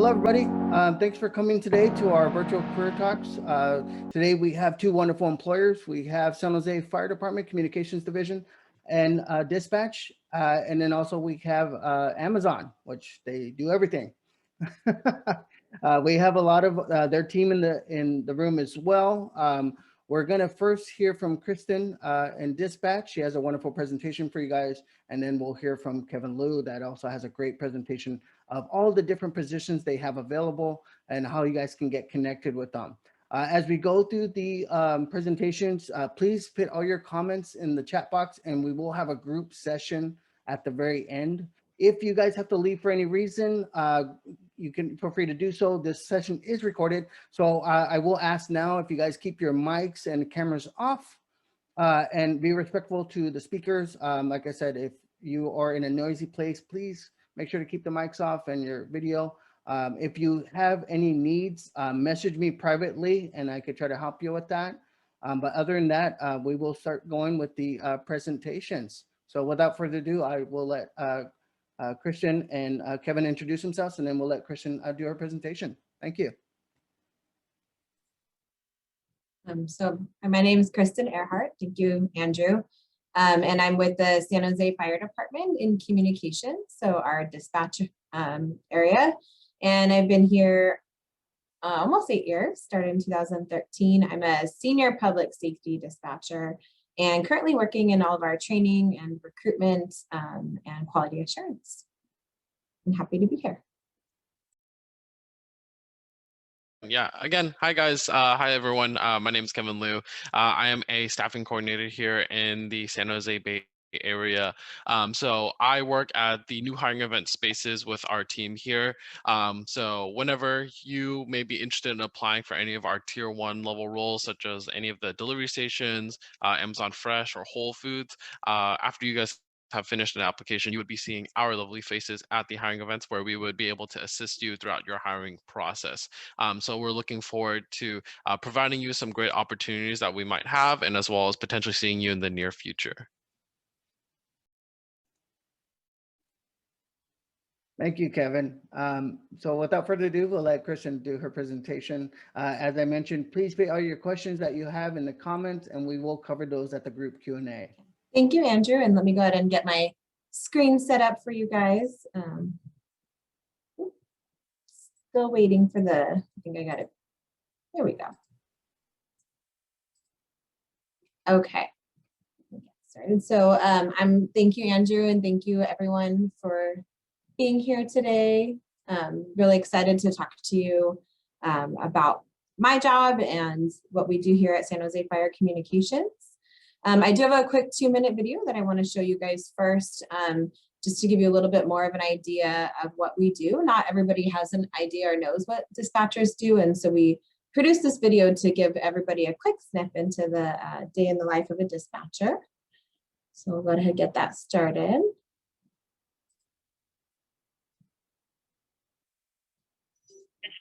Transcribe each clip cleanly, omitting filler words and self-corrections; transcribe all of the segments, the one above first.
Hello, everybody. Thanks for coming today to our virtual career talks. Today we have two wonderful employers. We have San Jose Fire Department Communications Division and Dispatch. And then also we have Amazon, which they do everything. We have a lot of their team in the room as well. We're going to first hear from Kristin in Dispatch. She has a wonderful presentation for you guys. And then we'll hear from Kevin Liu that also has a great presentation of all the different positions they have available and how you guys can get connected with them. As we go through the presentations, please put all your comments in the chat box and we will have a group session at the very end. If you guys have to leave for any reason, you can feel free to do so. This session is recorded. So I will ask now if you guys keep your mics and cameras off and be respectful to the speakers. Like I said, if you are in a noisy place, please make sure to keep the mics off and your video. If you have any needs, message me privately and I could try to help you with that. But other than that, we will start going with the presentations. So without further ado, I will let Kristin and Kevin introduce themselves, and then we'll let Kristin do her presentation. Thank you. So my name is Kristin Earhart. Thank you, Andrew. And I'm with the San Jose Fire Department in communications, so our dispatch area. And I've been here almost 8 years, started in 2013. I'm a senior public safety dispatcher and currently working in all of our training and recruitment and quality assurance. I'm happy to be here. Yeah, again, hi guys. Hi everyone. My name is Kevin Liu. I am a staffing coordinator here in the San Jose Bay area. So I work at the new hiring event spaces with our team here. So whenever you may be interested in applying for any of our tier 1 level roles, such as any of the delivery stations, Amazon Fresh or Whole Foods, after you guys have finished an application, you would be seeing our lovely faces at the hiring events where we would be able to assist you throughout your hiring process. So we're looking forward to providing you some great opportunities that we might have, and as well as potentially seeing you in the near future. Thank you, Kevin. So without further ado, we'll let Kristin do her presentation. As I mentioned, please put all your questions that you have in the comments, and we will cover those at the group Q&A. Thank you, Andrew. And let me go ahead and get my screen set up for you guys. Still waiting for I think I got it. There we go. Okay. Get started. So thank you, Andrew, and thank you everyone for being here today. Really excited to talk to you about my job and what we do here at San Jose Fire Communications. I do have a quick 2-minute video that I want to show you guys first, just to give you a little bit more of an idea of what we do. Not everybody has an idea or knows what dispatchers do, and so we produced this video to give everybody a quick snip into the day in the life of a dispatcher. So we'll go ahead and get that started.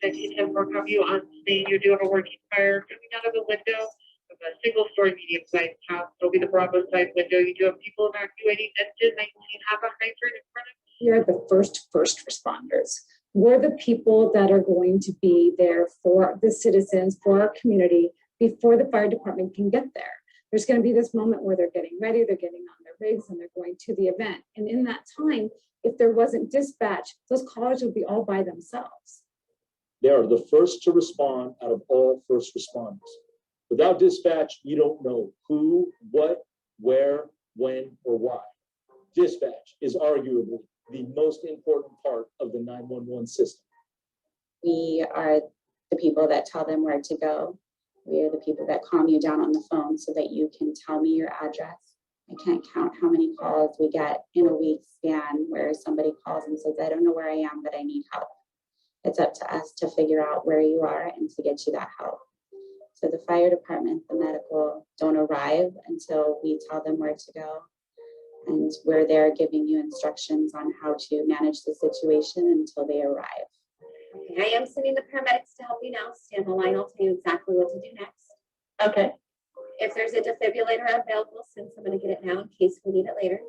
Inspection 10-4 copy you on scene. You do have a working fire coming out of the window of a single-story medium-sized house. It'll be the Bravo-sized window. You do have people evacuating engine 19, have a hydrant in front of you. We are the first responders. We're the people that are going to be there for the citizens, for our community, before the fire department can get there. There's going to be this moment where they're getting ready, they're getting on their rigs, and they're going to the event. And in that time, if there wasn't dispatch, those callers would be all by themselves. They are the first to respond out of all first responders. Without dispatch, you don't know who, what, where, when, or why. Dispatch is arguably the most important part of the 911 system. We are the people that tell them where to go. We are the people that calm you down on the phone so that you can tell me your address. I can't count how many calls we get in a week span where somebody calls and says, I don't know where I am, but I need help. It's up to us to figure out where you are and to get you that help. So the fire department, the medical don't arrive until we tell them where to go. And we're there giving you instructions on how to manage the situation until they arrive. Okay, I am sending the paramedics to help you now. Stay on the line, I'll tell you exactly what to do next. Okay. If there's a defibrillator available, send someone to get it now in case we need it later.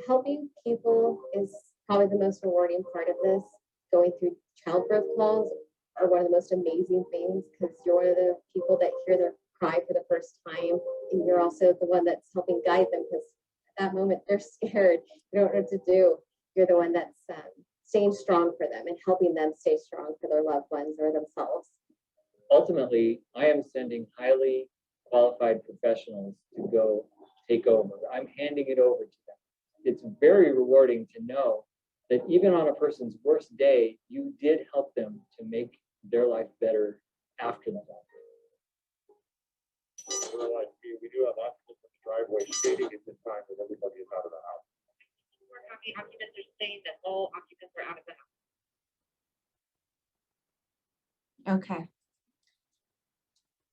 Helping people is probably the most rewarding part of this. going through childbirth calls are one of the most amazing things, because you're one of the people that hear their cry for the first time, and you're also the one that's helping guide them, because at that moment they're scared, they don't know what to do. You're the one that's staying strong for them and helping them stay strong for their loved ones or themselves. Ultimately, I am sending highly qualified professionals to go take over. I'm handing it over to them. It's very rewarding to know that even on a person's worst day, you did help them to make their life better after the fact. We do have occupants in the driveway stating at this time that everybody is out of the house. We're happy occupants are saying that all occupants are out of the house. Okay.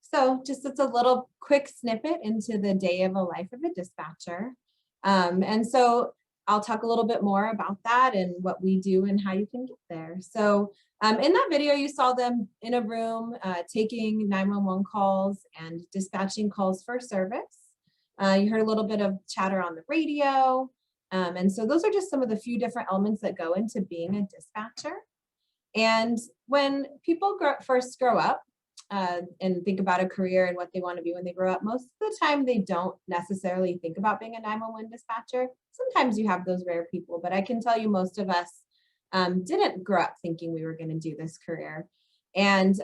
So just as a little quick snippet into the day of a life of a dispatcher. And so I'll talk a little bit more about that and what we do and how you can get there. So in that video, you saw them in a room taking 911 calls and dispatching calls for service. You heard a little bit of chatter on the radio. And so those are just some of the few different elements that go into being a dispatcher. And when people first grow up and think about a career and what they want to be when they grow up, most of the time they don't necessarily think about being a 911 dispatcher. Sometimes you have those rare people, but I can tell you most of us didn't grow up thinking we were going to do this career. And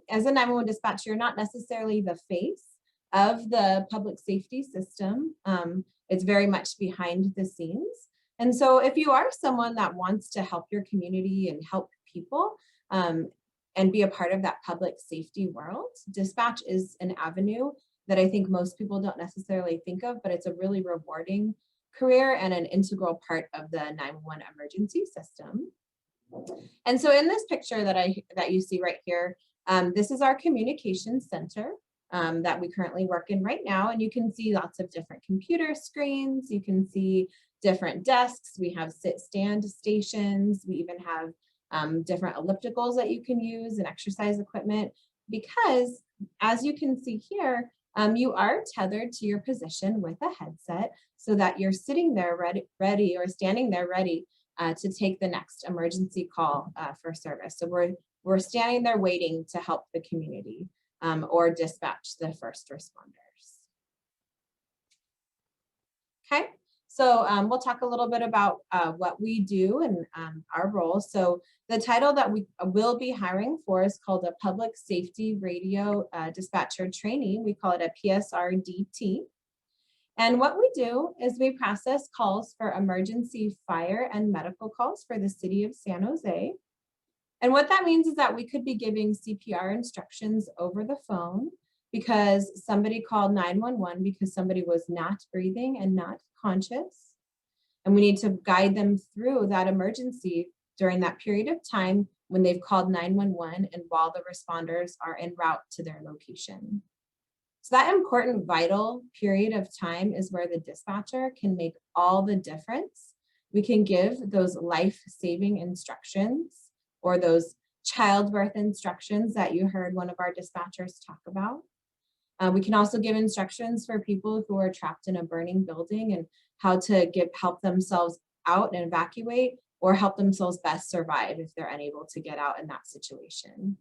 as a 911 dispatcher, you're not necessarily the face of the public safety system. It's very much behind the scenes. And so if you are someone that wants to help your community and help people and be a part of that public safety world, dispatch is an avenue that I think most people don't necessarily think of, but it's a really rewarding career and an integral part of the 911 emergency system. And so in this picture that you see right here, this is our communications center that we currently work in right now. And you can see lots of different computer screens. You can see different desks. We have sit-stand stations. We even have different ellipticals that you can use and exercise equipment, because as you can see here, you are tethered to your position with a headset so that you're sitting there ready or standing there ready to take the next emergency call for service. So we're standing there waiting to help the community or dispatch the first responders. Okay, so we'll talk a little bit about what we do and our role. So the title that we will be hiring for is called a Public Safety Radio Dispatcher Trainee. We call it a PSRDT. And what we do is we process calls for emergency fire and medical calls for the city of San Jose. And what that means is that we could be giving CPR instructions over the phone because somebody called 911 because somebody was not breathing and not conscious. And we need to guide them through that emergency during that period of time when they've called 911 and while the responders are en route to their location. So that important, vital period of time is where the dispatcher can make all the difference. We can give those life-saving instructions or those childbirth instructions that you heard one of our dispatchers talk about. We can also give instructions for people who are trapped in a burning building and how to help themselves out and evacuate, or help themselves best survive if they're unable to get out in that situation.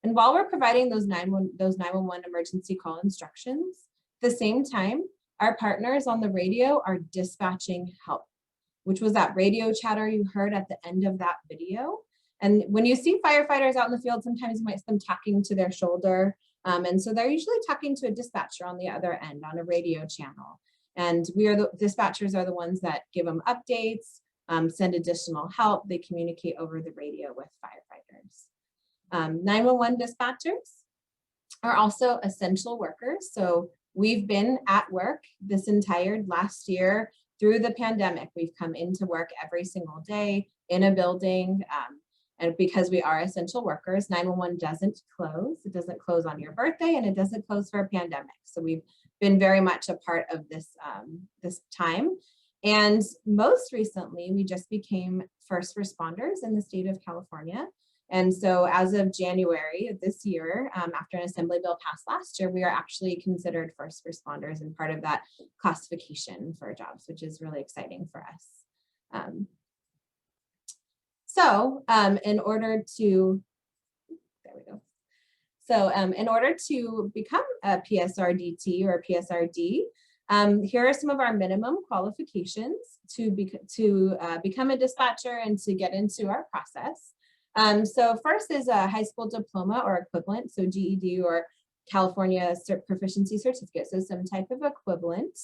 And while we're providing those 911 emergency call instructions, at the same time, our partners on the radio are dispatching help, which was that radio chatter you heard at the end of that video. And when you see firefighters out in the field, sometimes you might see them talking to their shoulder. And so they're usually talking to a dispatcher on the other end on a radio channel. And dispatchers are the ones that give them updates, send additional help. They communicate over the radio with firefighters. 911 dispatchers are also essential workers. So we've been at work this entire last year through the pandemic. We've come into work every single day in a building. And because we are essential workers, 911 doesn't close. It doesn't close on your birthday and it doesn't close for a pandemic. So we've been very much a part of this, this time. And most recently, we just became first responders in the state of California. And so as of January of this year, after an assembly bill passed last year, we are actually considered first responders and part of that classification for jobs, which is really exciting for us. So in order to, there we go. So in order to become a PSRDT or PSRD, here are some of our minimum qualifications to become a dispatcher and to get into our process. So first is a high school diploma or equivalent, so GED or California proficiency certificate, so some type of equivalent.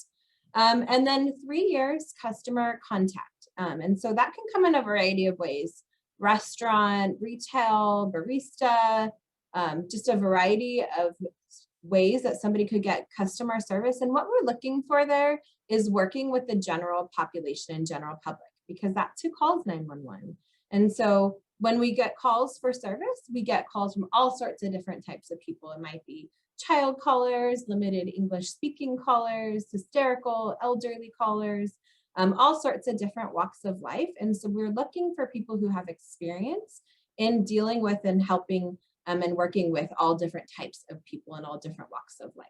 And then 3 years customer contact. And so that can come in a variety of ways: restaurant, retail, barista, just a variety of ways that somebody could get customer service. And what we're looking for there is working with the general population and general public, because that's who calls 911. And so when we get calls for service, we get calls from all sorts of different types of people. It might be child callers, limited English speaking callers, hysterical, elderly callers, all sorts of different walks of life. And so we're looking for people who have experience in dealing with and helping and working with all different types of people in all different walks of life.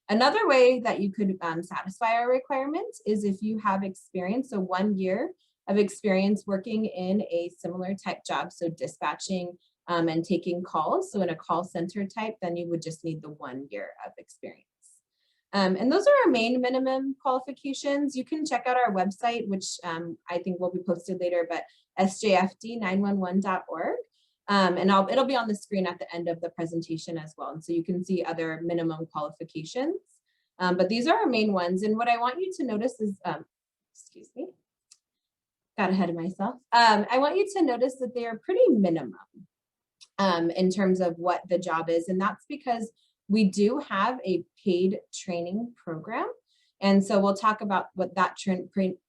Another way that you could satisfy our requirements is if you have experience, so 1 year of experience working in a similar type job, so dispatching and taking calls. So in a call center type, then you would just need the 1 year of experience. And those are our main minimum qualifications. You can check out our website, which I think will be posted later, but sjfd911.org. And it'll be on the screen at the end of the presentation as well. And so you can see other minimum qualifications, but these are our main ones. And what I want you to notice is, excuse me, got ahead of myself. I want you to notice that they are pretty minimum in terms of what the job is. And that's because we do have a paid training program. And so we'll talk about what that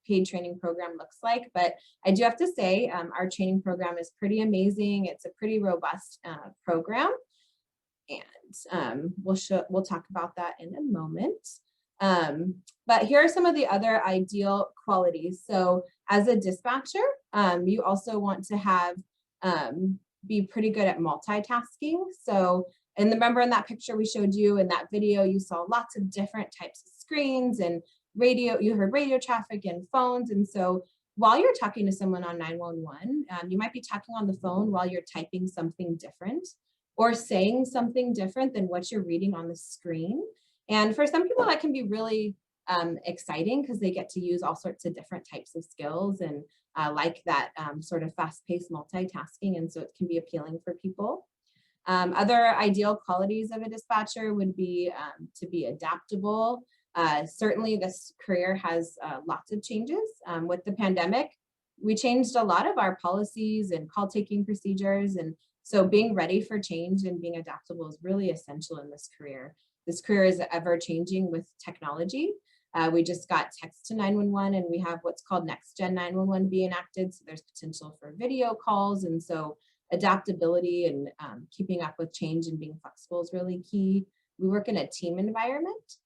paid training program looks like. But I do have to say our training program is pretty amazing. It's a pretty robust program. And we'll talk about that in a moment. But here are some of the other ideal qualities. So as a dispatcher, you also want to have be pretty good at multitasking. So, and remember in that picture we showed you in that video, you saw lots of different types of screens and radio, you heard radio traffic and phones. And so while you're talking to someone on 911, you might be talking on the phone while you're typing something different or saying something different than what you're reading on the screen. And for some people that can be really exciting because they get to use all sorts of different types of skills and like that sort of fast-paced multitasking. And so it can be appealing for people. Other ideal qualities of a dispatcher would be to be adaptable. Certainly this career has lots of changes. With the pandemic, we changed a lot of our policies and call taking procedures. And so being ready for change and being adaptable is really essential in this career. This career is ever changing with technology. We just got text to 911 and we have what's called next gen 911 being enacted. So there's potential for video calls. And so adaptability and keeping up with change and being flexible is really key. We work in a team environment.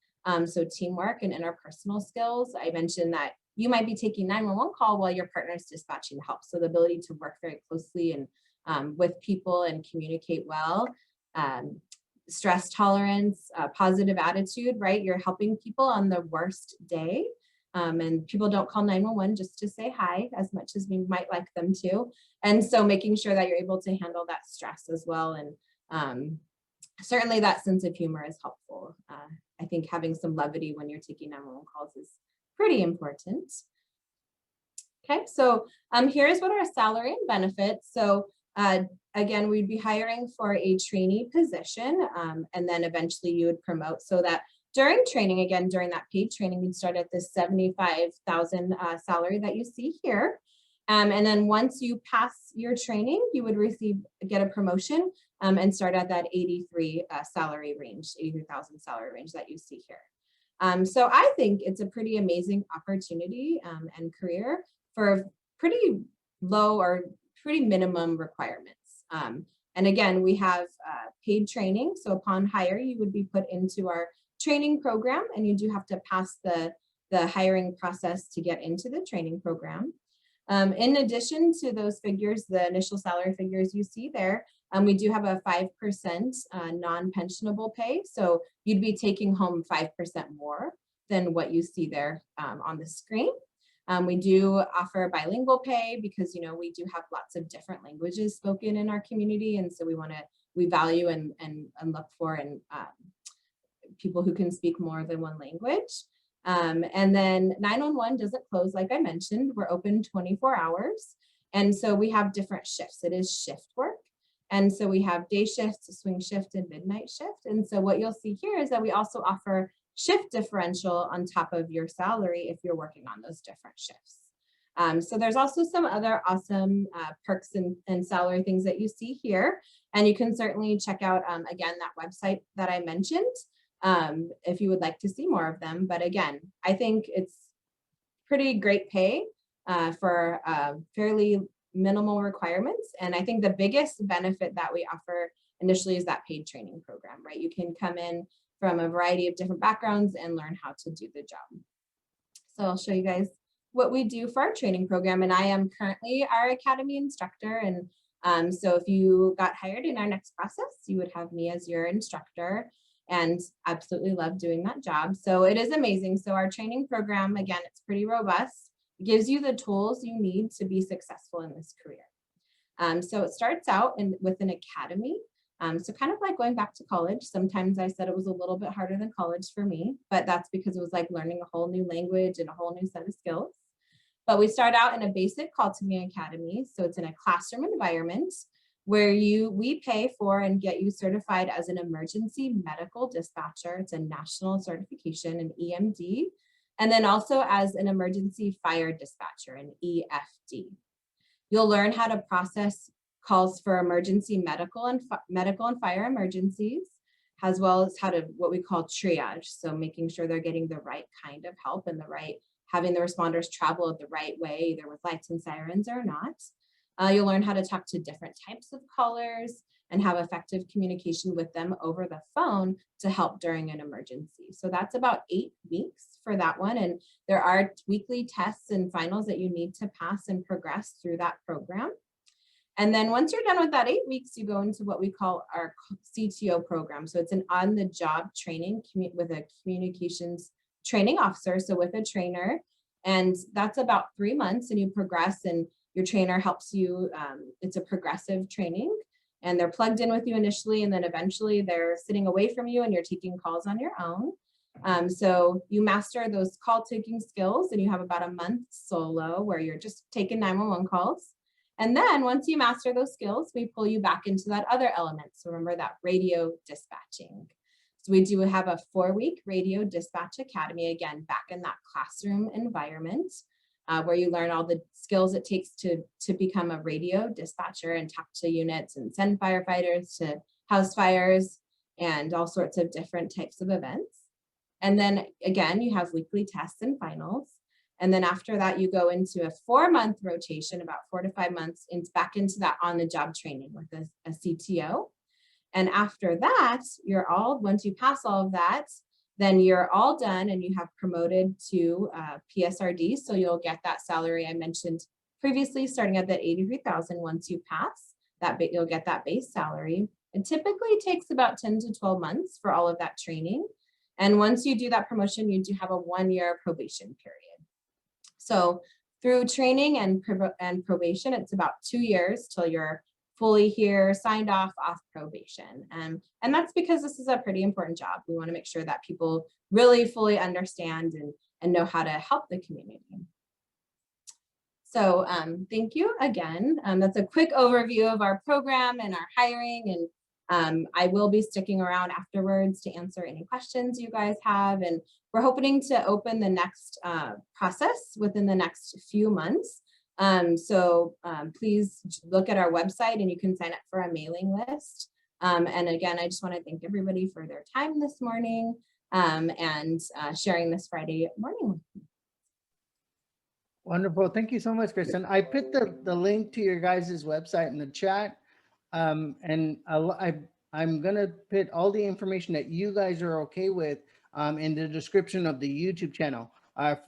So teamwork and interpersonal skills. I mentioned that you might be taking 911 call while your partner is dispatching help. So the ability to work very closely and with people and communicate well. Stress tolerance, positive attitude, right? You're helping people on the worst day. And people don't call 911 just to say hi as much as we might like them to. And so making sure that you're able to handle that stress as well. And certainly that sense of humor is helpful. I think having some levity when you're taking 911 calls is pretty important. Okay, so here's what our salary and benefits. So again, we'd be hiring for a trainee position and then eventually you would promote so that during training, again, during that paid training, you'd start at this $75,000 salary that you see here. And then once you pass your training, you would get a promotion and start at that 83 salary range, 83,000 salary range that you see here. So I think it's a pretty amazing opportunity and career for pretty low or pretty minimum requirements. And again, we have paid training. So upon hire, you would be put into our training program and you do have to pass the hiring process to get into the training program. In addition to those figures, the initial salary figures you see there, we do have a 5% non-pensionable pay. So you'd be taking home 5% more than what you see there on the screen. We do offer bilingual pay because, you know, we do have lots of different languages spoken in our community. And so we value and look for people who can speak more than one language. And then 911 doesn't close, like I mentioned. We're open 24 hours. And so we have different shifts. It is shift work. And so we have day shifts, a swing shift, and midnight shift. And so what you'll see here is that we also offer shift differential on top of your salary if you're working on those different shifts. So there's also some other awesome perks and salary things that you see here. And you can certainly check out, again, that website that I mentioned if you would like to see more of them. But again, I think it's pretty great pay for fairly minimal requirements. And I think the biggest benefit that we offer initially is that paid training program, right? You can come in from a variety of different backgrounds and learn how to do the job. So I'll show you guys what we do for our training program. And I am currently our academy instructor. And so if you got hired in our next process, you would have me as your instructor, and absolutely love doing that job. So it is amazing. So our training program, again, it's pretty robust. It gives you the tools you need to be successful in this career. So it starts out with an academy. So kind of like going back to college. Sometimes I said it was a little bit harder than college for me, but that's because it was like learning a whole new language and a whole new set of skills. But we start out in a basic call to me academy. So it's in a classroom environment where we pay for and get you certified as an emergency medical dispatcher. It's a national certification, an EMD, and then also as an emergency fire dispatcher, an EFD. You'll learn how to process calls for emergency medical and fire emergencies, as well as how to what we call triage. So making sure they're getting the right kind of help and having the responders travel the right way, either with lights and sirens or not. You'll learn how to talk to different types of callers and have effective communication with them over the phone to help during an emergency. So that's about 8 weeks for that one. And there are weekly tests and finals that you need to pass and progress through that program. And then once you're done with that 8 weeks, you go into what we call our CTO program. So it's an on-the-job training with a communications training officer, so with a trainer. And that's about 3 months, and you progress, and your trainer helps you. It's a progressive training, and they're plugged in with you initially, and then eventually they're sitting away from you and you're taking calls on your own. So you master those call taking skills, and you have about a month solo where you're just taking 911 calls. And then once you master those skills, we pull you back into that other element. So remember that radio dispatching. So we do have a 4-week radio dispatch academy, again, back in that classroom environment where you learn all the skills it takes to become a radio dispatcher and talk to units and send firefighters to house fires and all sorts of different types of events. And then again, you have weekly tests and finals. And then after that, you go into a 4-month rotation, about 4 to 5 months, back into that on-the-job training with a CTO. And after that, once you pass all of that, then you're all done and you have promoted to PSRD. So you'll get that salary I mentioned previously, starting at that $83,000. Once you pass that, you'll get that base salary. It typically takes about 10 to 12 months for all of that training. And once you do that promotion, you do have a 1-year probation period. So through training and probation, it's about 2 years till you're fully here, signed off probation. And that's because this is a pretty important job. We want to make sure that people really fully understand and know how to help the community. So thank you again. That's a quick overview of our program and our hiring. And I will be sticking around afterwards to answer any questions you guys have. And we're hoping to open the next process within the next few months. So please look at our website and you can sign up for a mailing list. And again, I just want to thank everybody for their time this morning and sharing this Friday morning with me. Wonderful. Thank you so much, Kristin. I put the link to your guys' website in the chat. And I'm going to put all the information that you guys are okay with in the description of the YouTube channel.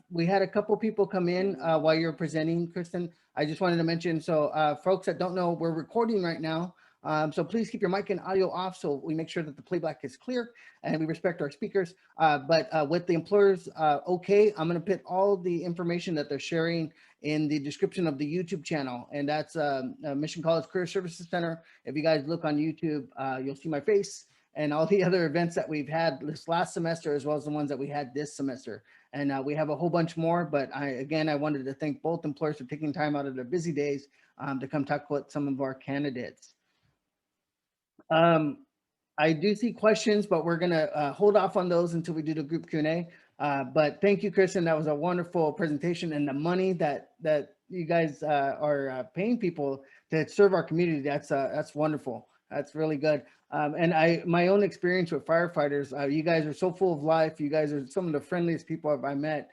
We had a couple people come in while you're presenting, Kristin. I just wanted to mention, so folks that don't know, we're recording right now. So please keep your mic and audio off so we make sure that the playback is clear and we respect our speakers. But with the employers okay, I'm going to put all the information that they're sharing in the description of the YouTube channel, and that's Mission College Career Services Center. If you guys look on YouTube, you'll see my face and all the other events that we've had this last semester, as well as the ones that we had this semester. And we have a whole bunch more, but I wanted to thank both employers for taking time out of their busy days to come talk with some of our candidates. I do see questions, but we're gonna hold off on those until we do the group Q&A. But thank you, Kristin. That was a wonderful presentation, and the money that you guys are paying people to serve our community, that's wonderful. That's really good. And my own experience with firefighters, you guys are so full of life. You guys are some of the friendliest people I've met.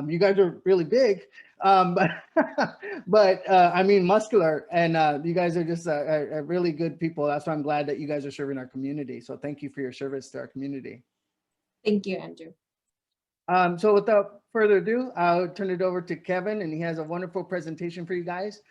You guys are really big, but I mean muscular, and you guys are just a really good people. That's why I'm glad that you guys are serving our community. So thank you for your service to our community. Thank you, Andrew. So without further ado, I'll turn it over to Kevin, and he has a wonderful presentation for you guys.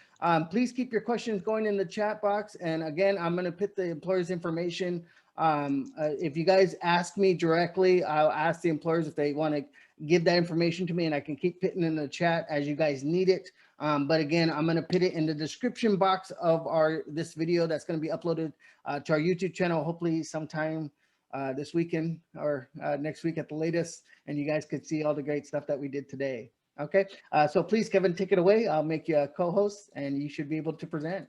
Please keep your questions going in the chat box. And again, I'm going to put the employer's information. If you guys ask me directly, I'll ask the employers if they want to give that information to me, and I can keep putting in the chat as you guys need it. But again, I'm going to put it in the description box of this video that's going to be uploaded to our YouTube channel, hopefully sometime this weekend or next week at the latest, and you guys could see all the great stuff that we did today. Okay, so please, Kevin, take it away. I'll make you a co-host, and you should be able to present.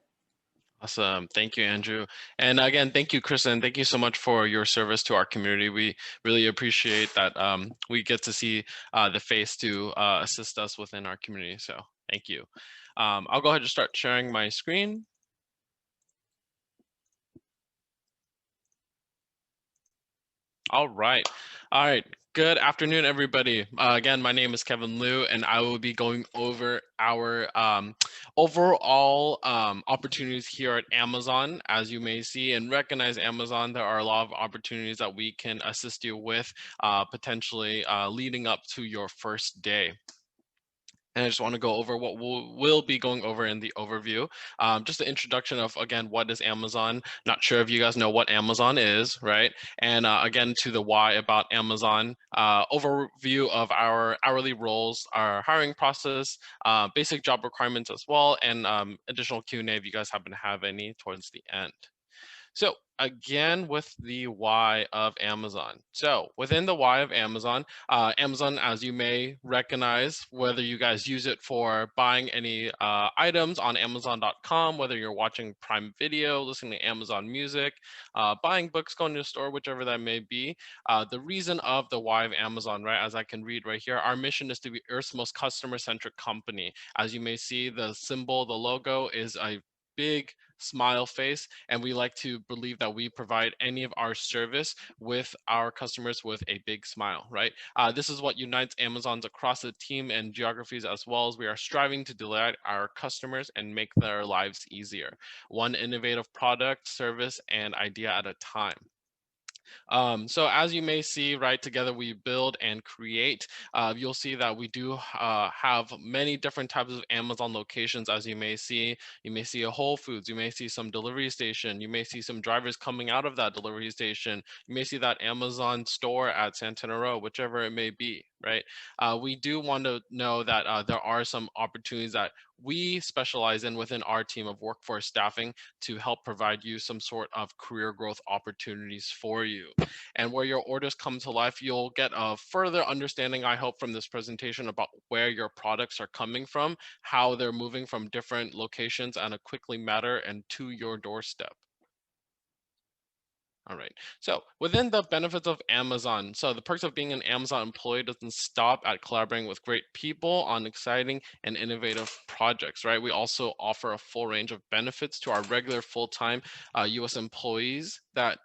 Awesome. Thank you, Andrew. And again, thank you, Kristin. Thank you so much for your service to our community. We really appreciate that we get to see the face to assist us within our community. So thank you. I'll go ahead and start sharing my screen. All right. Good afternoon, everybody. Again, my name is Kevin Liu, and I will be going over our overall opportunities here at Amazon. As you may see and recognize Amazon, there are a lot of opportunities that we can assist you with, potentially leading up to your first day. And I just want to go over what we'll be going over in the overview. Just an introduction of, again, what is Amazon? Not sure if you guys know what Amazon is, right? And again, to the why about Amazon, overview of our hourly roles, our hiring process, basic job requirements as well, and additional Q&A if you guys happen to have any towards the end. So again, with the why of Amazon. So within the why of Amazon, Amazon, as you may recognize, whether you guys use it for buying any items on Amazon.com, whether you're watching Prime Video, listening to Amazon Music, buying books, going to the store, whichever that may be, the reason of the why of Amazon, right, as I can read right here, our mission is to be Earth's most customer-centric company. As you may see, the symbol, the logo is a big smile face, and we like to believe that we provide any of our service with our customers with a big smile, right? This is what unites Amazons across the team and geographies, as well as we are striving to delight our customers and make their lives easier, one innovative product, service, and idea at a time. So as you may see, right, together we build and create. You'll see that we do have many different types of Amazon locations. As you may see a Whole Foods, you may see some delivery station, you may see some drivers coming out of that delivery station, you may see that Amazon store at Santana Row, whichever it may be, right? We do want to know that there are some opportunities that we specialize in within our team of workforce staffing to help provide you some sort of career growth opportunities for you. And where your orders come to life, you'll get a further understanding, I hope, from this presentation about where your products are coming from, how they're moving from different locations on a quickly matter and to your doorstep. All right, so within the benefits of Amazon, so the perks of being an Amazon employee doesn't stop at collaborating with great people on exciting and innovative projects, right? We also offer a full range of benefits to our regular full-time US employees that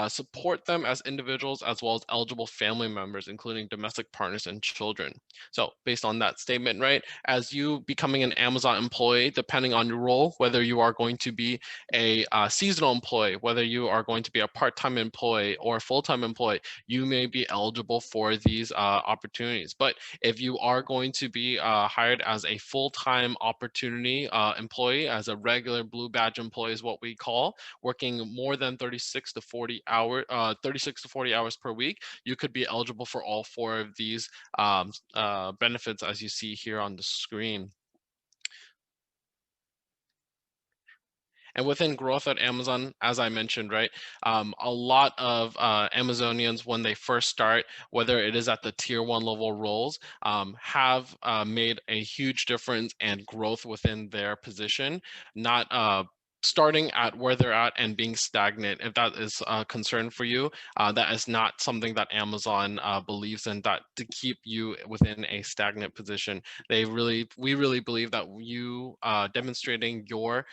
support them as individuals as well as eligible family members, including domestic partners and children. So based on that statement, right, as you becoming an Amazon employee, depending on your role, whether you are going to be a seasonal employee, whether you are going to be a part-time employee or a full-time employee, you may be eligible for these opportunities. But if you are going to be hired as a full-time opportunity employee, as a regular blue badge employee is what we call, working more than 36 to 40 hours per week, you could be eligible for all 4 of these benefits as you see here on the screen. And within growth at Amazon, as I mentioned, right, a lot of Amazonians, when they first start, whether it is at the tier 1 level roles, have made a huge difference and growth within their position, not starting at where they're at and being stagnant. If that is a concern for you, that is not something that Amazon believes in, that to keep you within a stagnant position. We really believe that you demonstrating your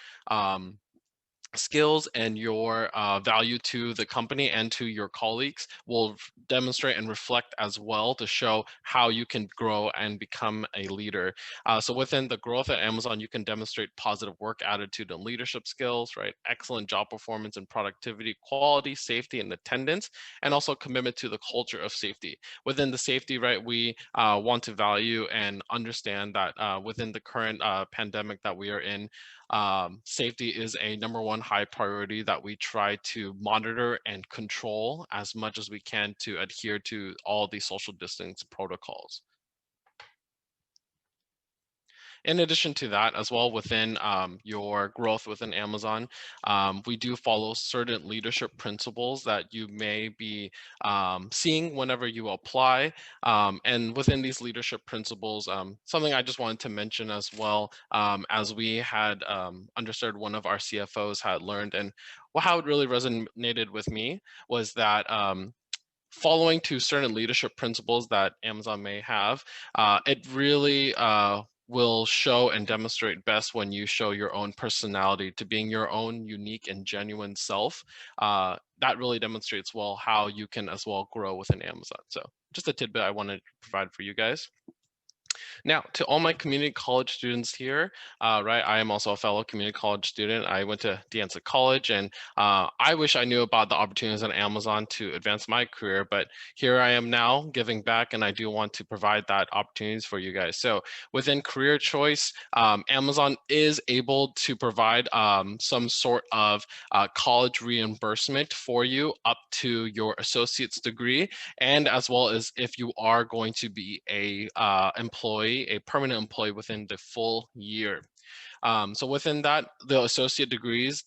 skills and your value to the company and to your colleagues will demonstrate and reflect as well to show how you can grow and become a leader. So within the growth at Amazon, you can demonstrate positive work attitude and leadership skills, right? Excellent job performance and productivity, quality, safety, and attendance, and also commitment to the culture of safety. Within the safety, right, we want to value and understand that within the current pandemic that we are in, safety is a #1 high priority that we try to monitor and control as much as we can to adhere to all the social distance protocols. In addition to that, as well, within your growth within Amazon, we do follow certain leadership principles that you may be seeing whenever you apply. And within these leadership principles, something I just wanted to mention as well, as we had understood, one of our CFOs had learned, and how it really resonated with me was that following to certain leadership principles that Amazon may have, it really will show and demonstrate best when you show your own personality to being your own unique and genuine self. That really demonstrates well how you can as well grow within Amazon. So just a tidbit I wanted to provide for you guys. Now, to all my community college students here, right, I am also a fellow community college student. I went to De Anza College, and I wish I knew about the opportunities on Amazon to advance my career, but here I am now giving back, and I do want to provide that opportunities for you guys. So within career choice, Amazon is able to provide some sort of college reimbursement for you up to your associate's degree, and as well as if you are going to be a permanent employee within the full year. So within that, the associate degrees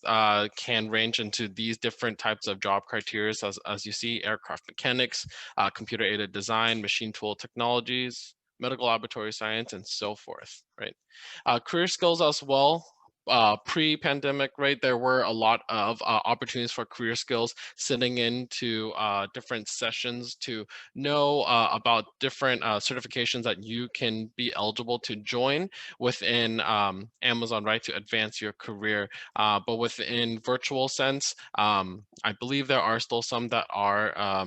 can range into these different types of job criteria, as you see: aircraft mechanics, computer aided design, machine tool technologies, medical laboratory science, and so forth, right? Career skills as well. Pre-pandemic, right, there were a lot of opportunities for career skills, sitting into different sessions to know about different certifications that you can be eligible to join within Amazon, right, to advance your career. But within virtual sense, I believe there are still some that are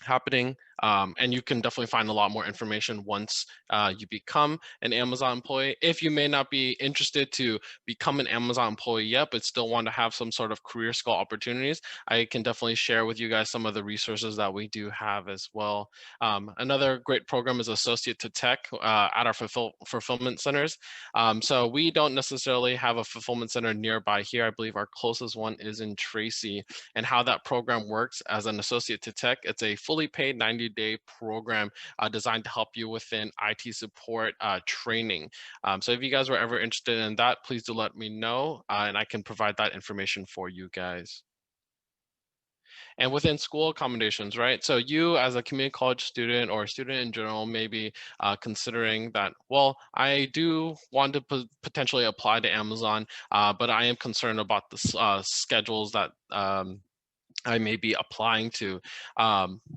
happening, and you can definitely find a lot more information once you become an Amazon employee. If you may not be interested to become an Amazon employee yet, but still want to have some sort of career skill opportunities, I can definitely share with you guys some of the resources that we do have as well. Another great program is Associate to Tech at our fulfillment centers. So we don't necessarily have a fulfillment center nearby here. I believe our closest one is in Tracy. And how that program works as an Associate to Tech, it's a fully paid 90-day program designed to help you within IT support training. So if you guys were ever interested in that, please do let me know, and I can provide that information for you guys. And within school accommodations, right? So you as a community college student or a student in general may be considering that, well, I do want to potentially apply to Amazon, but I am concerned about the schedules that I may be applying to.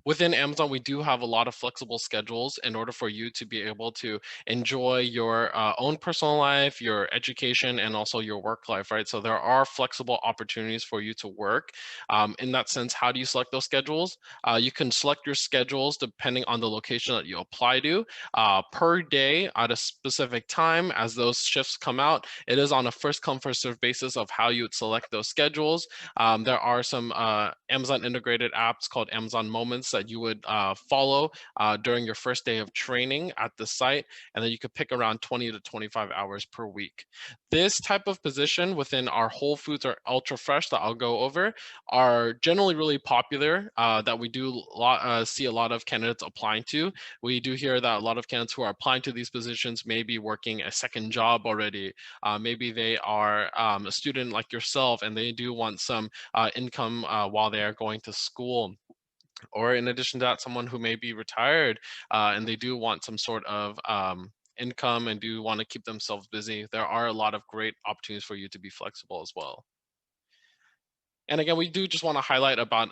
Within Amazon, we do have a lot of flexible schedules in order for you to be able to enjoy your own personal life, your education, and also your work life, right? So there are flexible opportunities for you to work. In that sense, how do you select those schedules? You can select your schedules depending on the location that you apply to per day at a specific time as those shifts come out. It is on a first come, first serve basis of how you would select those schedules. There are some Amazon integrated apps called Amazon Moments that you would follow during your first day of training at the site, and then you could pick around 20 to 25 hours per week. This type of position within our Whole Foods or Ultra Fresh that I'll go over are generally really popular that we do see a lot of candidates applying to. We do hear that a lot of candidates who are applying to these positions may be working a second job already. Maybe they are a student like yourself and they do want some income while they are going to school. Or in addition to that, someone who may be retired and they do want some sort of income and do want to keep themselves busy. There are a lot of great opportunities for you to be flexible as well. And again, we do just want to highlight about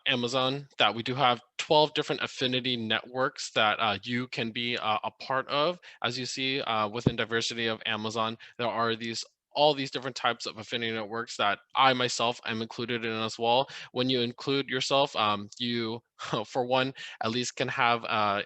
Amazon that we do have 12 different affinity networks that you can be a part of. As you see within diversity of Amazon, there are all these different types of affinity networks that I myself am included in as well. When you include yourself, you, for one, at least can have a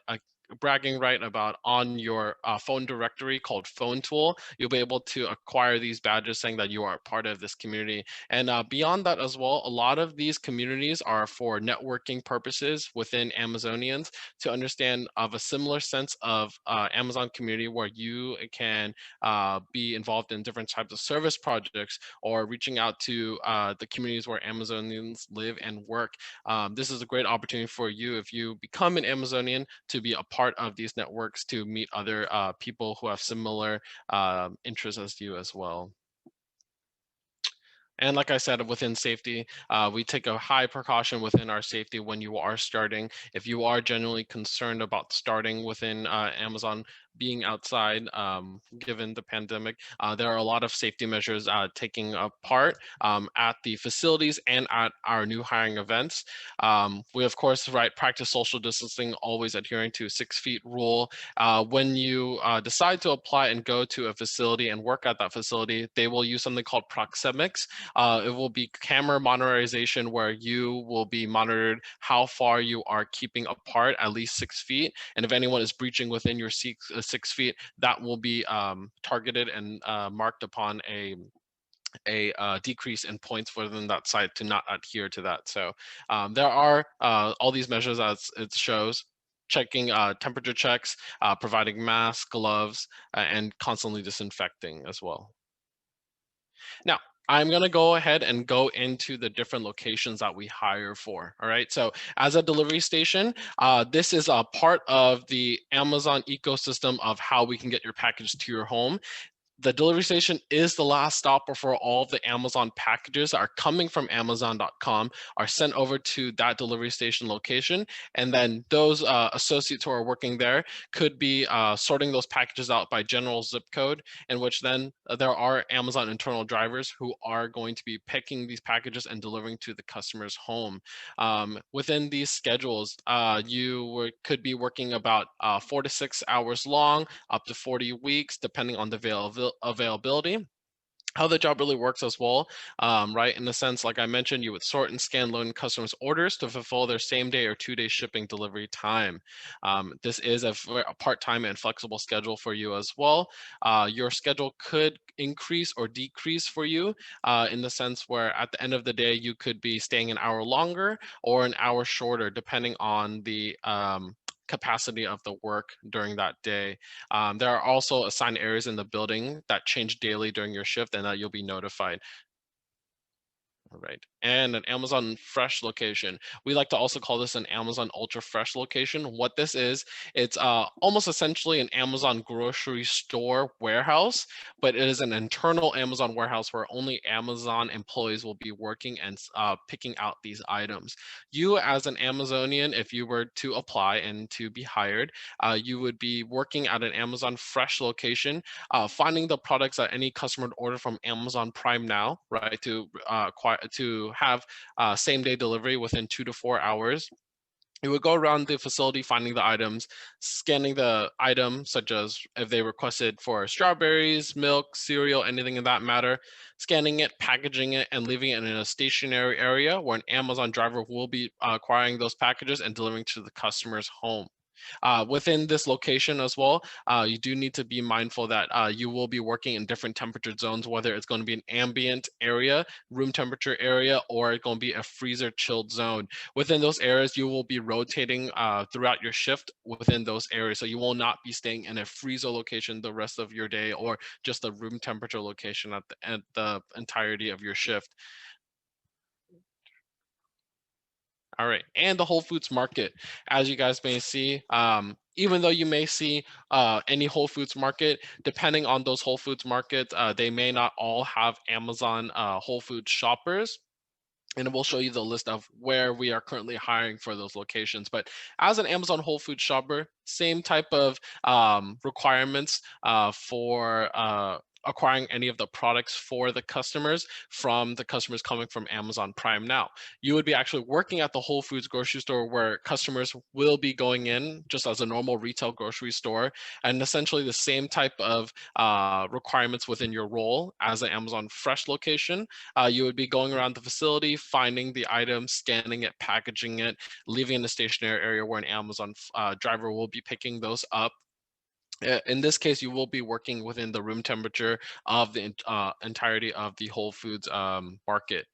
bragging right about on your phone directory called Phone Tool. You'll be able to acquire these badges saying that you are part of this community. And beyond that as well, a lot of these communities are for networking purposes within Amazonians to understand of a similar sense of Amazon community where you can be involved in different types of service projects or reaching out to the communities where Amazonians live and work. This is a great opportunity for you if you become an Amazonian to be a part of these networks to meet other people who have similar interests as you as well. And like I said, within safety, we take a high precaution within our safety when you are starting. If you are genuinely concerned about starting within Amazon, being outside, given the pandemic, there are a lot of safety measures taking part at the facilities and at our new hiring events. We, of course, practice social distancing, always adhering to 6 feet rule. When you decide to apply and go to a facility and work at that facility, they will use something called proxemics. It will be camera monitorization where you will be monitored how far you are keeping apart, at least 6 feet. And if anyone is breaching within your 6 feet, that will be targeted and marked upon a decrease in points within that site to not adhere to that. So there are all these measures as it shows. Checking temperature checks, providing masks, gloves, and constantly disinfecting as well. Now, I'm going to go ahead and go into the different locations that we hire for. All right. So as a delivery station, this is a part of the Amazon ecosystem of how we can get your package to your home. The delivery station is the last stop for all of the Amazon packages that are coming from Amazon.com are sent over to that delivery station location. And then those associates who are working there could be sorting those packages out by general zip code, in which then there are Amazon internal drivers who are going to be picking these packages and delivering to the customer's home. Within these schedules, you could be working about 4 to 6 hours long, up to 40 weeks, depending on the availability. How the job really works as well, right? In the sense, like I mentioned, you would sort and scan load customers' orders to fulfill their same-day or 2-day shipping delivery time. This is a part-time and flexible schedule for you as well. Your schedule could increase or decrease for you in the sense where at the end of the day, you could be staying an hour longer or an hour shorter, depending on the capacity of the work during that day. There are also assigned areas in the building that change daily during your shift and that you'll be notified. All right, and an Amazon Fresh location. We like to also call this an Amazon Ultra Fresh location. What this is, it's almost essentially an Amazon grocery store warehouse, but it is an internal Amazon warehouse where only Amazon employees will be working and picking out these items. You as an Amazonian, if you were to apply and to be hired, you would be working at an Amazon Fresh location, finding the products that any customer would order from Amazon Prime Now, right, to acquire have same day delivery within 2 to 4 hours. You would go around the facility finding the items, scanning the item, such as if they requested for strawberries, milk, cereal, anything in that matter, scanning it, packaging it, and leaving it in a stationary area where an Amazon driver will be acquiring those packages and delivering to the customer's home. Within this location as well, you do need to be mindful that you will be working in different temperature zones, whether it's going to be an ambient area, room temperature area, or it's going to be a freezer chilled zone. Within those areas, you will be rotating throughout your shift within those areas. So you will not be staying in a freezer location the rest of your day or just a room temperature location at the entirety of your shift. All right, and the Whole Foods market, as you guys may see, even though you may see any Whole Foods market, depending on those Whole Foods markets, they may not all have Amazon Whole Foods shoppers. And we'll show you the list of where we are currently hiring for those locations. But as an Amazon Whole Foods shopper, same type of requirements for acquiring any of the products for the customers from the customers coming from Amazon Prime Now. You would be actually working at the Whole Foods grocery store where customers will be going in just as a normal retail grocery store, and essentially the same type of requirements within your role as an Amazon Fresh location. You would be going around the facility, finding the item, scanning it, packaging it, leaving in the stationary area where an Amazon driver will be picking those up. In this case, you will be working within the room temperature of the entirety of the Whole Foods market.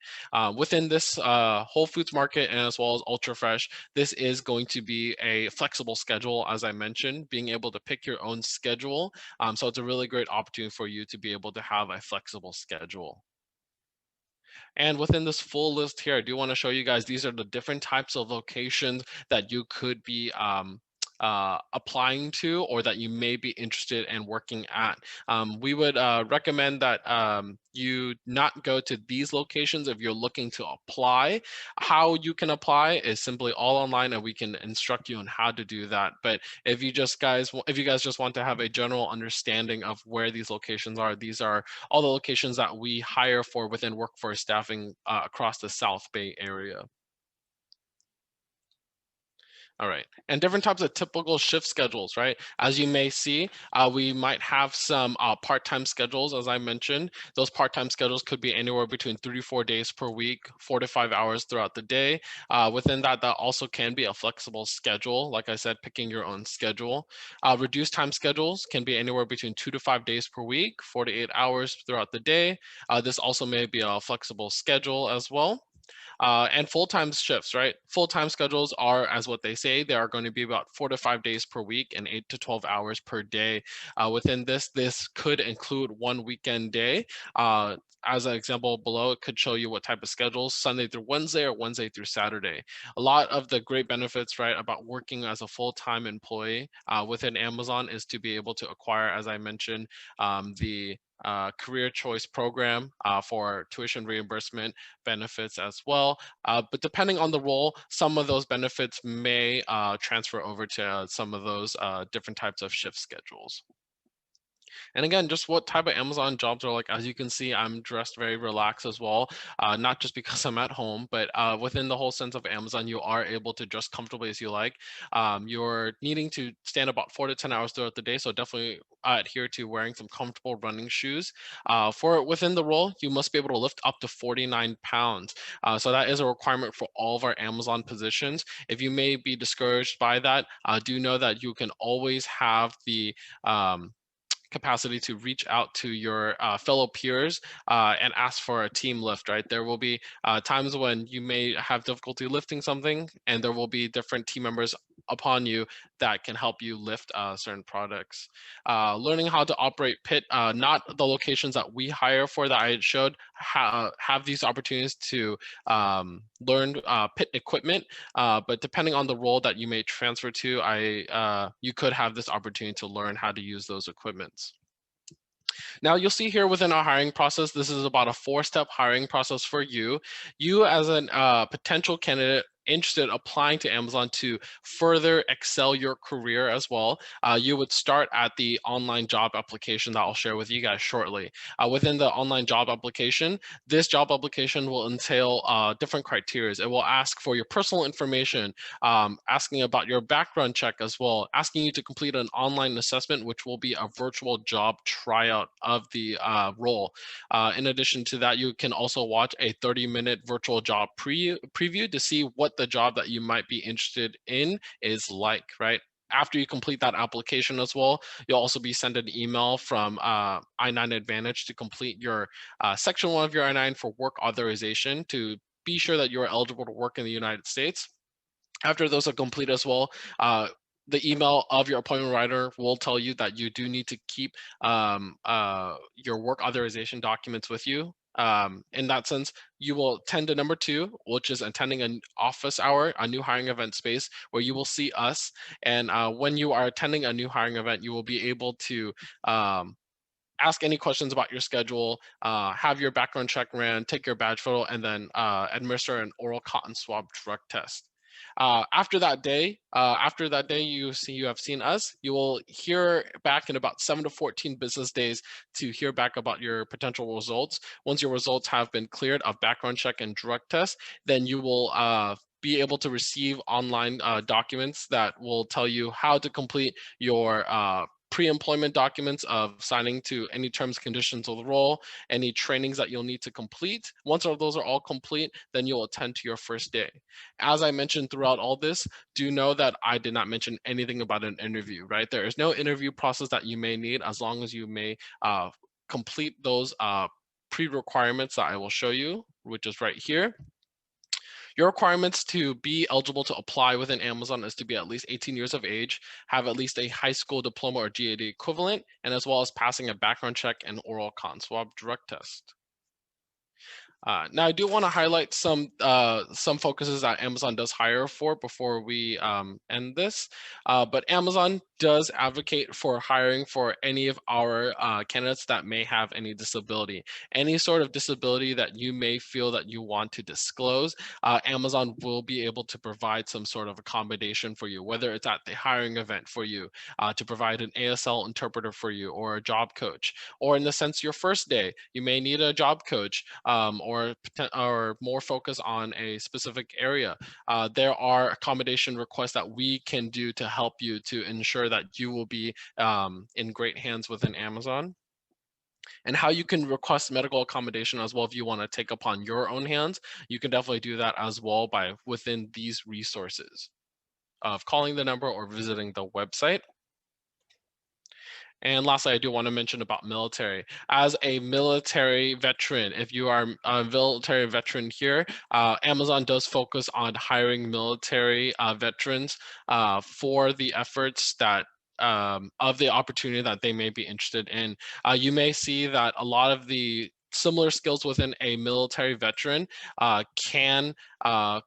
Within this Whole Foods market and as well as Ultra Fresh, this is going to be a flexible schedule, as I mentioned, being able to pick your own schedule. So it's a really great opportunity for you to be able to have a flexible schedule. And within this full list here, I do want to show you guys, these are the different types of locations that you could be applying to or that you may be interested in working at. We would recommend that you not go to these locations if you're looking to apply. How you can apply is simply all online, and we can instruct you on how to do that. But if you guys just want to have a general understanding of where these locations are, these are all the locations that we hire for within workforce staffing across the South Bay area. All right, and different types of typical shift schedules, right? As you may see, we might have some part-time schedules, as I mentioned. Those part-time schedules could be anywhere between 3 to 4 days per week, 4 to 5 hours throughout the day. Within that, that also can be a flexible schedule. Like I said, picking your own schedule. Reduced time schedules can be anywhere between 2 to 5 days per week, 4 to 8 hours throughout the day. This also may be a flexible schedule as well. And full-time shifts, right? Full-time schedules are, as what they say, they are going to be about 4 to 5 days per week and 8 to 12 hours per day. Within this could include one weekend day. As an example below, it could show you what type of schedules, Sunday through Wednesday or Wednesday through Saturday. A lot of the great benefits, right, about working as a full-time employee within Amazon is to be able to acquire, as I mentioned, the career choice program for tuition reimbursement benefits as well. But depending on the role, some of those benefits may transfer over to some of those different types of shift schedules. And again, just what type of Amazon jobs are like. As you can see, I'm dressed very relaxed as well, not just because I'm at home, but within the whole sense of Amazon, you are able to dress comfortably as you like. You're needing to stand about 4 to 10 hours throughout the day, so definitely adhere to wearing some comfortable running shoes. Within the role, you must be able to lift up to 49 pounds. So that is a requirement for all of our Amazon positions. If you may be discouraged by that, do know that you can always have the capacity to reach out to your fellow peers and ask for a team lift, right? There will be times when you may have difficulty lifting something, and there will be different team members upon you that can help you lift certain products. Learning how to operate pit, not the locations that we hire for that I showed, have these opportunities to learn pit equipment, but depending on the role that you may transfer to, you could have this opportunity to learn how to use those equipments. Now you'll see here within our hiring process, this is about a 4-step hiring process for you. You as a potential candidate interested in applying to Amazon to further excel your career as well, you would start at the online job application that I'll share with you guys shortly. Within the online job application, this job application will entail different criteria. It will ask for your personal information, asking about your background check as well, asking you to complete an online assessment, which will be a virtual job tryout of the role. In addition to that, you can also watch a 30-minute virtual job preview to see what the job that you might be interested in is like, right? After you complete that application as well, you'll also be sent an email from I-9 Advantage to complete your Section 1 of your I-9 for work authorization to be sure that you're eligible to work in the United States. After those are complete as well, the email of your appointment writer will tell you that you do need to keep your work authorization documents with you. In that sense, you will attend to number 2, which is attending an office hour, a new hiring event space, where you will see us. And when you are attending a new hiring event, you will be able to ask any questions about your schedule, have your background check ran, take your badge photo, and then administer an oral cotton swab drug test. After that day, you have seen us, you will hear back in about 7 to 14 business days to hear back about your potential results. Once your results have been cleared of background check and drug test, then you will be able to receive online documents that will tell you how to complete your pre-employment documents of signing to any terms and conditions of the role, any trainings that you'll need to complete. Once those are all complete, then you'll attend to your first day. As I mentioned throughout all this, do know that I did not mention anything about an interview, right? There is no interview process that you may need as long as you may complete those pre-requirements that I will show you, which is right here. Your requirements to be eligible to apply within Amazon is to be at least 18 years of age, have at least a high school diploma or GED equivalent, and as well as passing a background check and oral cotton swab drug test. Now, I do want to highlight some focuses that Amazon does hire for before we end this. But Amazon does advocate for hiring for any of our candidates that may have any disability. Any sort of disability that you may feel that you want to disclose, Amazon will be able to provide some sort of accommodation for you, whether it's at the hiring event for you, to provide an ASL interpreter for you, or a job coach, or in the sense your first day, you may need a job coach, or more focus on a specific area. There are accommodation requests that we can do to help you to ensure that you will be in great hands within Amazon. And how you can request medical accommodation as well if you want to take upon your own hands, you can definitely do that as well by within these resources of calling the number or visiting the website. And lastly, I do want to mention about military. As a military veteran, if you are a military veteran here, Amazon does focus on hiring military veterans for the efforts that of the opportunity that they may be interested in. You may see that a lot of the similar skills within a military veteran can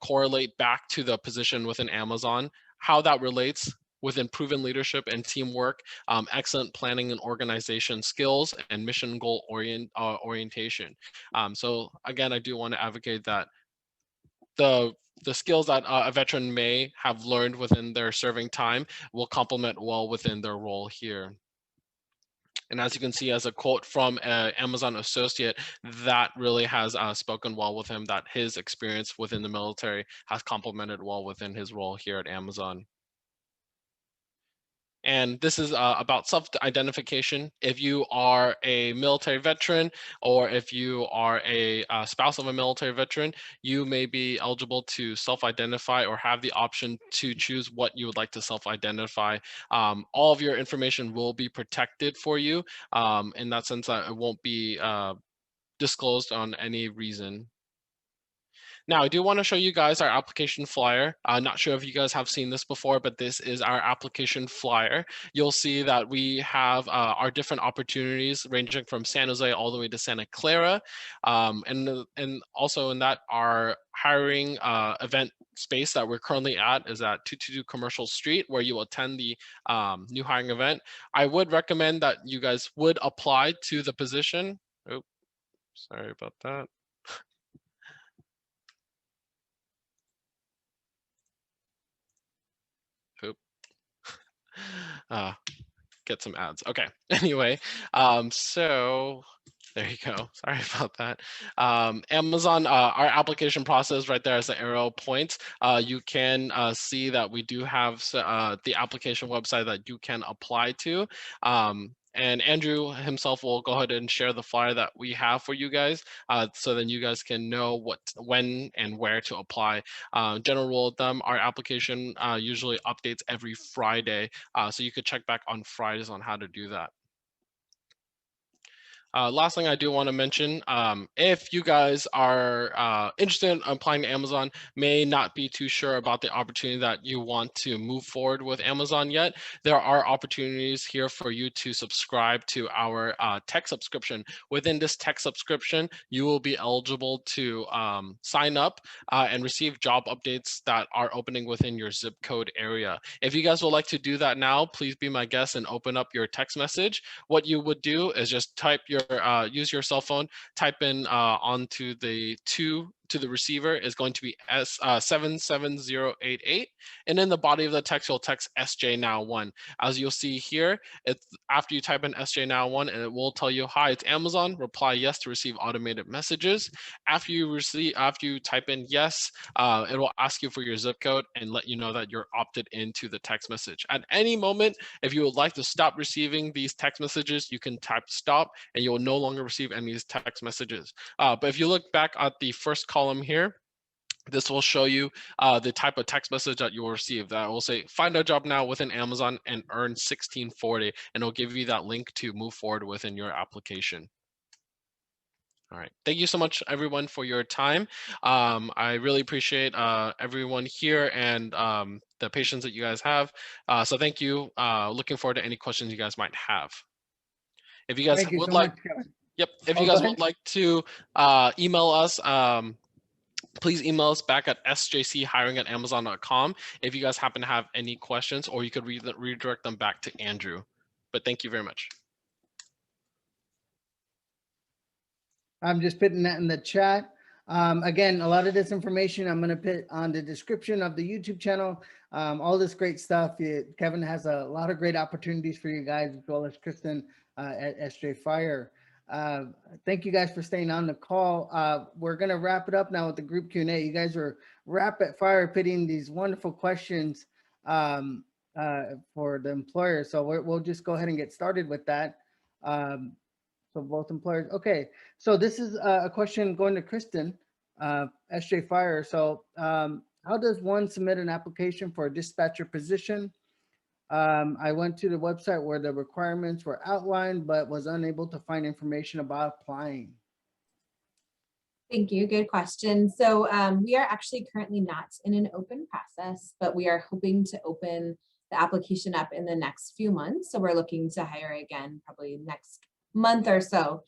correlate back to the position within Amazon. How that relates within proven leadership and teamwork, excellent planning and organization skills, and mission goal orientation. So again, I do want to advocate that the skills that a veteran may have learned within their serving time will complement well within their role here. And as you can see, as a quote from an Amazon associate, that really has spoken well with him, that his experience within the military has complemented well within his role here at Amazon. And this is about self-identification. If you are a military veteran, or if you are a spouse of a military veteran, you may be eligible to self-identify or have the option to choose what you would like to self-identify. All of your information will be protected for you. In that sense, it won't be disclosed on any reason. Now, I do want to show you guys our application flyer. I'm not sure if you guys have seen this before, but this is our application flyer. You'll see that we have our different opportunities ranging from San Jose all the way to Santa Clara. And also in that, our hiring event space that we're currently at is at 222 Commercial Street, where you will attend the new hiring event. I would recommend that you guys would apply to the position. Oh, sorry about that. get some ads. Okay. Anyway, so there you go. Sorry about that. Amazon, our application process right there as the arrow points. You can see that we do have the application website that you can apply to. And Andrew himself will go ahead and share the flyer that we have for you guys, so then you guys can know when and where to apply. General rule of thumb, our application usually updates every Friday, so you could check back on Fridays on how to do that. Last thing I do want to mention, if you guys are interested in applying to Amazon, may not be too sure about the opportunity that you want to move forward with Amazon yet, there are opportunities here for you to subscribe to our tech subscription. Within this tech subscription, you will be eligible to sign up and receive job updates that are opening within your zip code area. If you guys would like to do that now, please be my guest and open up your text message. What you would do is just type your use your cell phone, type in onto the to the receiver is going to be 77088, and in the body of the text you'll text SJ now 1. As you'll see here, it's after you type in SJ now 1, and it will tell you, hi, it's Amazon, reply yes to receive automated messages. After you type in yes, it will ask you for your zip code and let you know that you're opted into the text message. At any moment, if you would like to stop receiving these text messages, you can type stop and you will no longer receive any of these text messages. But if you look back at the first column here, this will show you the type of text message that you will receive. That will say, find a job now within Amazon and earn $16.40, and it'll give you that link to move forward within your application. All right, thank you so much, everyone, for your time. I really appreciate everyone here and the patience that you guys have. So thank you. Looking forward to any questions you guys might have. If you guys Thank you would so like, much, Kevin. yep, if Oh, you go guys ahead. would like to email us, please email us back at sjchiring@amazon.com if you guys happen to have any questions, or you could redirect them back to Andrew. But thank you very much. I'm just putting that in the chat. Again, a lot of this information I'm going to put on the description of the YouTube channel. All this great stuff. Kevin has a lot of great opportunities for you guys, as well as Kristin at SJ Fire. Thank you guys for staying on the call. We're going to wrap it up now with the group Q&A. You guys are rapid fire pitting these wonderful questions for the employer. So we'll just go ahead and get started with that. So both employers. Okay, so this is a question going to Kristin, SJ Fire. So how does one submit an application for a dispatcher position? I went to the website where the requirements were outlined, but was unable to find information about applying. Thank you. Good question. So we are actually currently not in an open process, but we are hoping to open the application up in the next few months. So we're looking to hire again, probably next month or so.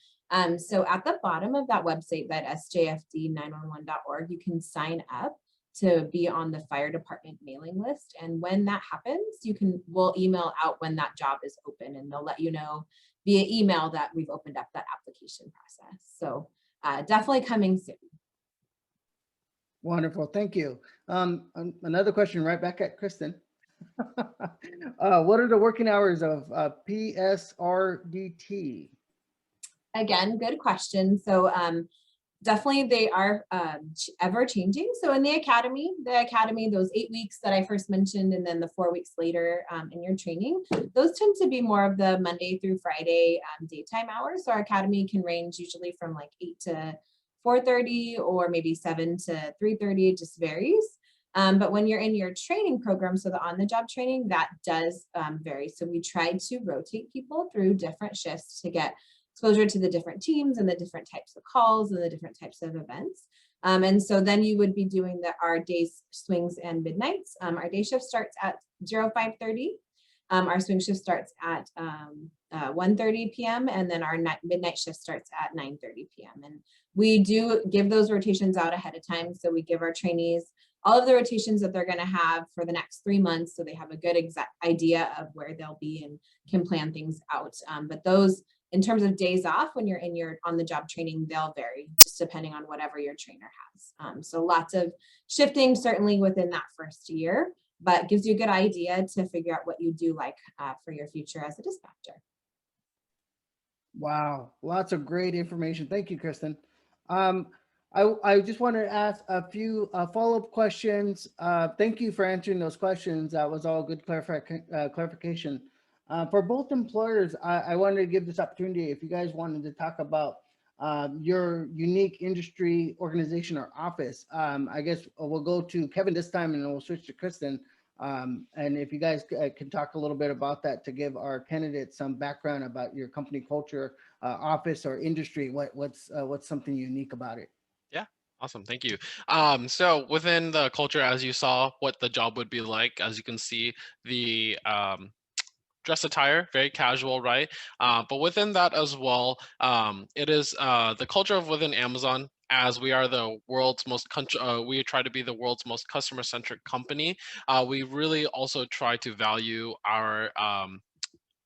So at the bottom of that website, that sjfd911.org, you can sign up to be on the fire department mailing list. And when that happens, we'll email out when that job is open, and they'll let you know via email that we've opened up that application process. So definitely coming soon. Wonderful, thank you. Another question right back at Kristin. What are the working hours of PSRDT? Again, good question. So definitely they are ever changing. So in the academy, those 8 weeks that I first mentioned, and then the 4 weeks later in your training, those tend to be more of the Monday through Friday daytime hours. So our academy can range usually from like 8 to 4:30 or maybe 7 to 3:30, it just varies. But when you're in your training program, so the on-the-job training, that does vary. So we try to rotate people through different shifts to get exposure to the different teams and the different types of calls and the different types of events. And so then you would be doing our days, swings, and midnights. Our day shift starts at 05:30. Our swing shift starts at 1:30 p.m. and then our midnight shift starts at 9:30 p.m. And we do give those rotations out ahead of time. So we give our trainees all of the rotations that they're going to have for the next 3 months, so they have a good exact idea of where they'll be and can plan things out. But those, in terms of days off, when you're in your on-the-job training, they'll vary just depending on whatever your trainer has. So lots of shifting certainly within that first year. but gives you a good idea to figure out what you do like for your future as a dispatcher. Wow, lots of great information. Thank you, Kristin. I just wanted to ask a few follow-up questions. Thank you for answering those questions. That was all good clarification. For both employers, I wanted to give this opportunity if you guys wanted to talk about your unique industry, organization, or office. I guess we'll go to Kevin this time and then we'll switch to Kristin. And if you guys can talk a little bit about that to give our candidates some background about your company culture, office, or industry, what's something unique about it? Yeah, awesome. Thank you. So within the culture, as you saw, what the job would be like, as you can see, the dress attire, very casual, right? But within that as well, it is the culture of within Amazon. As we are the world's most we try to be the world's most customer-centric company. We really also try to value our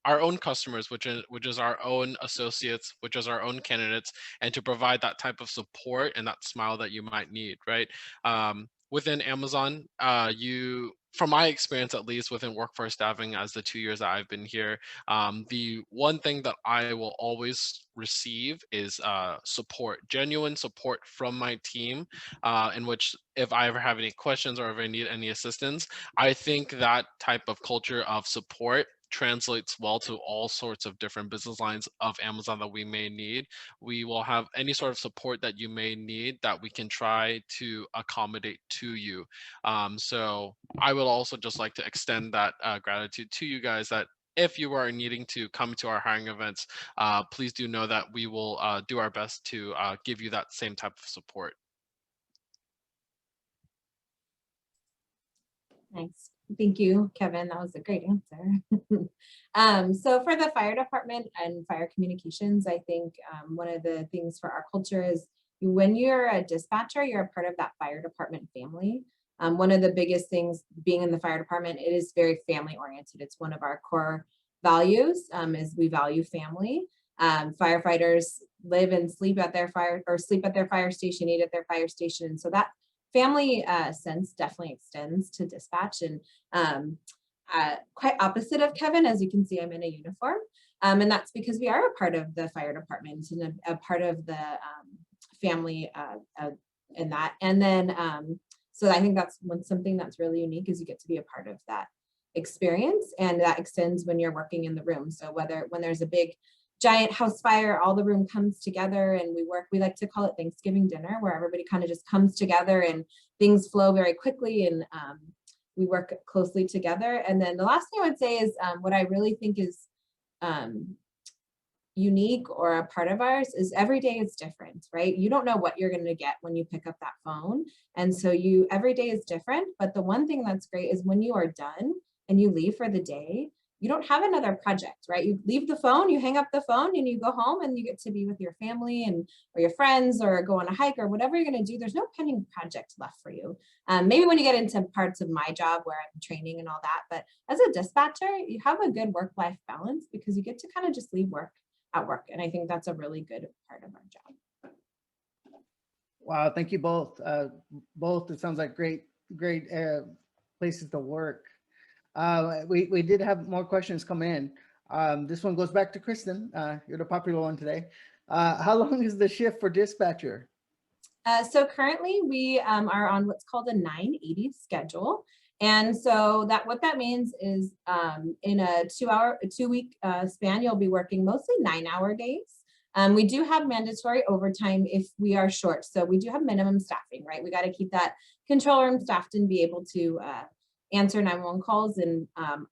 own customers, which is our own associates, which is our own candidates, and to provide that type of support and that smile that you might need, right? Within Amazon, from my experience, at least within workforce staffing, as the 2 years that I've been here, the one thing that I will always receive is support, genuine support from my team, in which if I ever have any questions or if I need any assistance, I think that type of culture of support translates well to all sorts of different business lines of Amazon that we may need. We will have any sort of support that you may need that we can try to accommodate to you. So I would also just like to extend that gratitude to you guys, that if you are needing to come to our hiring events, please do know that we will do our best to give you that same type of support. Nice. Thank you, Kevin. That was a great answer. So for the fire department and fire communications, I think one of the things for our culture is when you're a dispatcher, you're a part of that fire department family. One of the biggest things being in the fire department, it is very family oriented. It's one of our core values is we value family. Firefighters live and sleep at their fire station, eat at their fire station. So that family sense definitely extends to dispatch, and quite opposite of Kevin. As you can see, I'm in a uniform, and that's because we are a part of the fire department and a part of the family in that. And then, so I think that's something that's really unique, is you get to be a part of that experience, and that extends when you're working in the room. So when there's a big giant house fire, all the room comes together and we like to call it Thanksgiving dinner, where everybody kind of just comes together and things flow very quickly, and we work closely together. And then the last thing I would say is what I really think is unique or a part of ours is every day is different, right? You don't know what you're going to get when you pick up that phone. And so every day is different. But the one thing that's great is when you are done and you leave for the day, you don't have another project, right? You leave the phone, you hang up the phone, and you go home and you get to be with your family or your friends, or go on a hike, or whatever you're going to do. There's no pending project left for you. Maybe when you get into parts of my job where I'm training and all that, but as a dispatcher, you have a good work-life balance because you get to kind of just leave work at work. And I think that's a really good part of our job. Wow, thank you both. Both, it sounds like great places to work. We did have more questions come in. This one goes back to Kristin. You're the popular one today. How long is the shift for dispatcher? So currently we are on what's called a 980 schedule. And so what that means is in a 2-week span, you'll be working mostly 9-hour days. We do have mandatory overtime if we are short. So we do have minimum staffing, right? We got to keep that control room staffed and be able to answer 911 calls and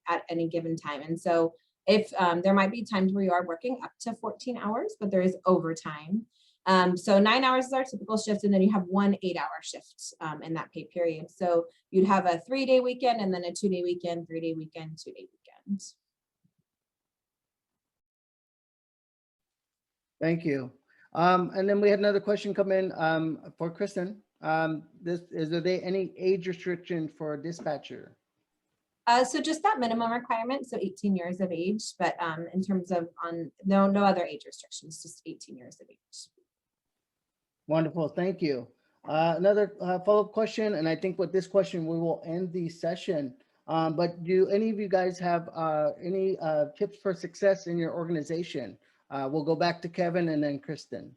at any given time. And so if there might be times where you are working up to 14 hours, but there is overtime. So 9 hours is our typical shift, and then you have 1 8-hour shift in that pay period. So you'd have a 3-day weekend, and then a 2-day weekend, 3-day weekend, 2-day weekend. Thank you. And then we had another question come in for Kristin. Is there any age restriction for a dispatcher? So just that minimum requirement, so 18 years of age, but in terms of no other age restrictions, just 18 years of age. Wonderful, thank you. Another follow-up question, and I think with this question we will end the session. But do any of you guys have any tips for success in your organization? We'll go back to Kevin and then Kristin.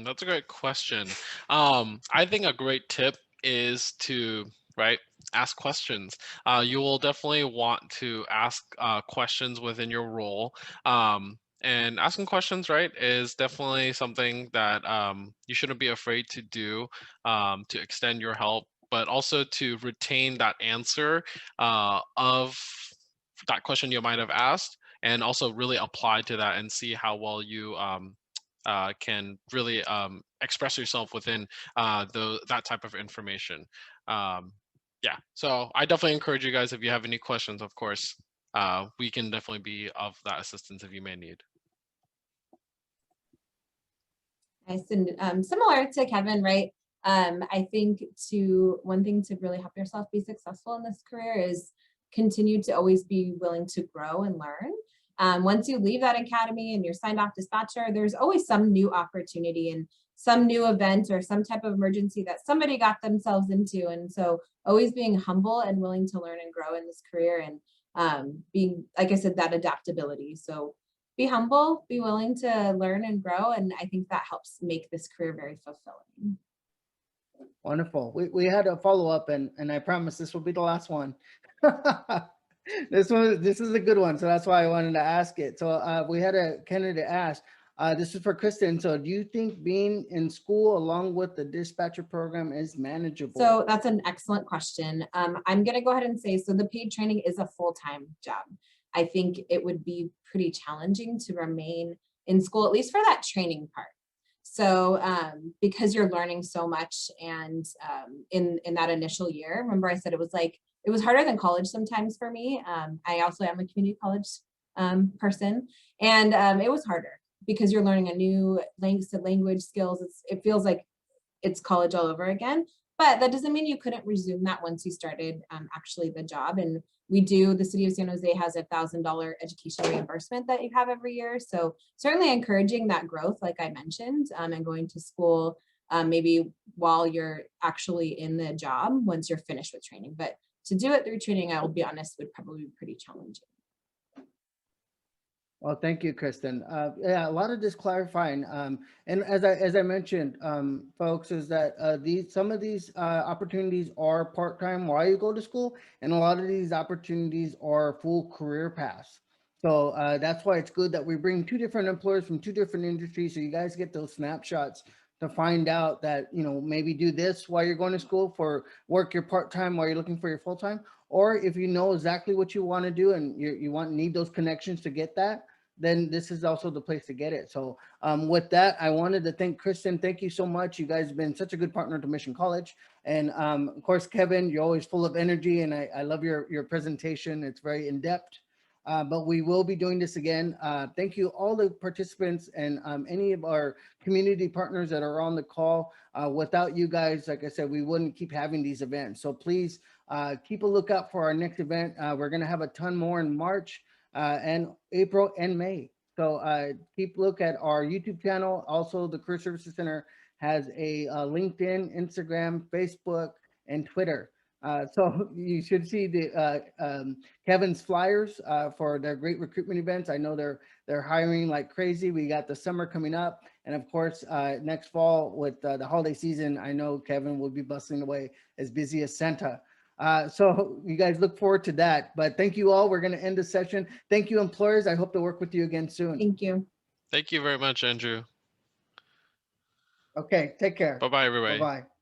That's a great question. I think a great tip is to, right, ask questions. You will definitely want to ask questions within your role. And asking questions, right, is definitely something that you shouldn't be afraid to do to extend your help, but also to retain that answer of that question you might have asked, and also really apply to that and see how well you can really express yourself within that type of information. Yeah, so I definitely encourage you guys, if you have any questions, of course, we can definitely be of that assistance if you may need. Nice. And similar to Kevin, right? I think one thing to really help yourself be successful in this career is continue to always be willing to grow and learn. Once you leave that academy and you're signed off dispatcher, there's always some new opportunity and some new event or some type of emergency that somebody got themselves into. And so always being humble and willing to learn and grow in this career, and being, like I said, that adaptability. So be humble, be willing to learn and grow. And I think that helps make this career very fulfilling. Wonderful. We had a follow-up, and I promise this will be the last one. This is a good one, so that's why I wanted to ask it. So we had a candidate ask, this is for Kristin. So do you think being in school along with the dispatcher program is manageable? So that's an excellent question. I'm going to go ahead and say, so the paid training is a full-time job. I think it would be pretty challenging to remain in school, at least for that training part. So because you're learning so much, and in that initial year, remember I said it was harder than college sometimes for me. I also am a community college person, and it was harder because you're learning a new language skills. It feels like it's college all over again, but that doesn't mean you couldn't resume that once you started actually the job. And the city of San Jose has $1,000 education reimbursement that you have every year. So certainly encouraging that growth, like I mentioned, and going to school maybe while you're actually in the job once you're finished with training. But to do it through training, I will be honest, would probably be pretty challenging. Well, thank you, Kristin. Yeah, a lot of this clarifying. And as I mentioned, folks, is that some of these opportunities are part-time while you go to school, and a lot of these opportunities are full career paths. So that's why it's good that we bring two different employers from two different industries, so you guys get those snapshots to find out that, maybe do this while you're going to school, for work your part-time while you're looking for your full-time. Or if you know exactly what you want to do and you need those connections to get that, then this is also the place to get it. So with that, I wanted to thank Kristin. Thank you so much. You guys have been such a good partner to Mission College. And of course, Kevin, you're always full of energy, and I love your presentation. It's very in-depth. But we will be doing this again. Thank you all the participants and any of our community partners that are on the call. Without you guys, like I said, we wouldn't keep having these events. So please keep a lookout for our next event. We're going to have a ton more in March and April and May. So keep a look at our YouTube channel. Also, the Career Services Center has a LinkedIn, Instagram, Facebook, and Twitter. So you should see the Kevin's flyers for their great recruitment events. I know they're hiring like crazy. We got the summer coming up, and of course next fall with the holiday season, I know Kevin will be bustling away, as busy as Santa. So you guys look forward to that. But thank you all. We're going to end the session. Thank you, employers. I hope to work with you again soon. Thank you. Thank you very much, Andrew. Okay, take care. Bye-bye, everybody. Bye-bye.